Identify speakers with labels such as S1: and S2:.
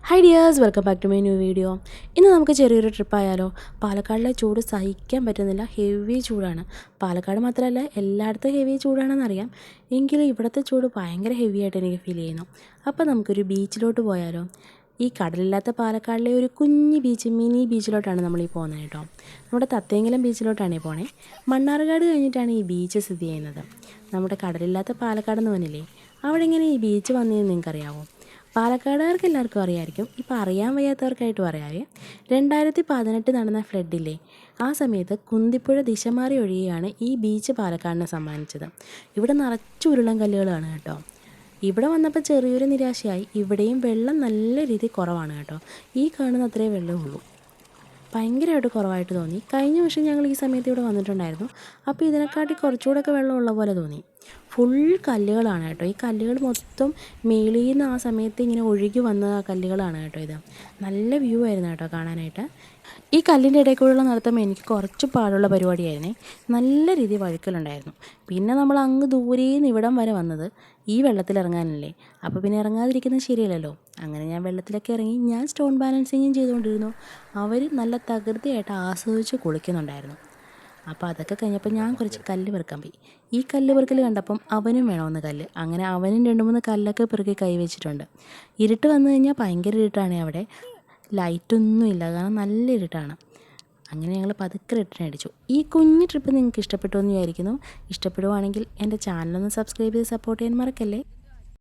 S1: High dears, welcome back to my new video. ഇന്ന് നമുക്ക് ചെറിയൊരു ട്രിപ്പായാലോ. പാലക്കാടിലെ ചൂട് സഹിക്കാൻ പറ്റുന്നില്ല, ഹെവി ചൂടാണ്. പാലക്കാട് മാത്രമല്ല, എല്ലായിടത്തും ഹെവി ചൂടാണെന്നറിയാം. എങ്കിലും ഇവിടുത്തെ ചൂട് ഭയങ്കര ഹെവി ആയിട്ട് എനിക്ക് ഫീൽ ചെയ്യുന്നു. അപ്പോൾ നമുക്കൊരു ബീച്ചിലോട്ട് പോയാലോ. ഈ കടലില്ലാത്ത പാലക്കാടിലെ ഒരു കുഞ്ഞ് ബീച്ച്, മിനി ബീച്ചിലോട്ടാണ് നമ്മളീ പോകുന്നത് കേട്ടോ. നമ്മുടെ തത്തേങ്കലം ബീച്ചിലോട്ടാണ് ഈ പോണേ. മണ്ണാർക്കാട് കഴിഞ്ഞിട്ടാണ് ഈ ബീച്ച് സ്ഥിതി ചെയ്യുന്നത്. നമ്മുടെ കടലില്ലാത്ത പാലക്കാടെന്ന് പറഞ്ഞില്ലേ, അവിടെ ഇങ്ങനെ ഈ ബീച്ച് വന്നതെന്ന് നിങ്ങൾക്കറിയാമോ? പാലക്കാടുകാർക്ക് എല്ലാവർക്കും അറിയാമായിരിക്കും. ഇപ്പോൾ അറിയാൻ വയ്യാത്തവർക്കായിട്ട് പറയാവേ. 2018 നടന്ന ഫ്ലഡില്ലേ, ആ സമയത്ത് കുന്തിപ്പുഴ ദിശ മാറി ഒഴുകിയാണ് ഈ ബീച്ച് പാലക്കാടിനെ സമ്മാനിച്ചത്. ഇവിടെ നിറച്ച് ഉരുളൻ കല്ലുകളാണ് കേട്ടോ. ഇവിടെ വന്നപ്പോൾ ചെറിയൊരു നിരാശയായി. ഇവിടെയും വെള്ളം നല്ല രീതിയിൽ കുറവാണ് കേട്ടോ. ഈ കാണുന്ന അത്രേ വെള്ളമുള്ളൂ. ഭയങ്കരമായിട്ട് കുറവായിട്ട് തോന്നി. കഴിഞ്ഞ വർഷം ഞങ്ങൾ ഈ സമയത്ത് ഇവിടെ വന്നിട്ടുണ്ടായിരുന്നു. അപ്പോൾ ഇതിനെക്കാട്ടി കുറച്ചുകൂടെയൊക്കെ വെള്ളമുള്ള പോലെ തോന്നി. ഫുൾ കല്ലുകളാണ് കേട്ടോ. ഈ കല്ലുകൾ മൊത്തം മേളിൽ നിന്ന് ആ സമയത്ത് ഇങ്ങനെ ഒഴുകി വന്ന കല്ലുകളാണ് കേട്ടോ. ഇത് നല്ല വ്യൂ ആയിരുന്നു കേട്ടോ കാണാനായിട്ട്. ഈ കല്ലിൻ്റെ ഇടയിൽ കൂടെയുള്ള നടത്തം എനിക്ക് കുറച്ച് പാടുള്ള പരിപാടിയായിരുന്നേ. നല്ല രീതിയിൽ വഴുക്കലുണ്ടായിരുന്നു. പിന്നെ നമ്മൾ അങ്ങ് ദൂരെ നിന്ന് ഇവിടം വരെ വന്നത് ഈ വെള്ളത്തിലിറങ്ങാനല്ലേ. അപ്പോൾ പിന്നെ ഇറങ്ങാതിരിക്കുന്നത് ശരിയല്ലല്ലോ. അങ്ങനെ ഞാൻ വെള്ളത്തിലൊക്കെ ഇറങ്ങി. ഞാൻ സ്റ്റോൺ ബാലൻസിങ്ങും ചെയ്തുകൊണ്ടിരുന്നു. അവർ നല്ല തകൃതിയായിട്ട് ആസ്വദിച്ച് കുളിക്കുന്നുണ്ടായിരുന്നു. അപ്പോൾ അതൊക്കെ കഴിഞ്ഞപ്പോൾ ഞാൻ കുറച്ച് കല്ല് പെറുക്കാൻ പോയി. ഈ കല്ല് പെറുക്കൽ കണ്ടപ്പം അവനും വേണമെന്ന് കല്ല്. അങ്ങനെ അവനും 2-3 കല്ലൊക്കെ പെറുക്കി കൈവച്ചിട്ടുണ്ട്. ഇരുട്ട് വന്നു കഴിഞ്ഞാൽ ഭയങ്കര ഇരുട്ടാണ് അവിടെ. ലൈറ്റൊന്നും ഇല്ല, കാരണം നല്ല ഇരുട്ടാണ്. അങ്ങനെ ഞങ്ങൾ പതുക്കെ റിട്ടേൺ അടിച്ചു. ഈ കുഞ്ഞു ട്രിപ്പ് നിങ്ങൾക്ക് ഇഷ്ടപ്പെട്ടു എന്ന് വിചാരിക്കുന്നു. ഇഷ്ടപ്പെടുവാണെങ്കിൽ എൻ്റെ ചാനലൊന്ന് സബ്സ്ക്രൈബ് ചെയ്ത് സപ്പോർട്ട് ചെയ്യാൻ മറക്കല്ലേ.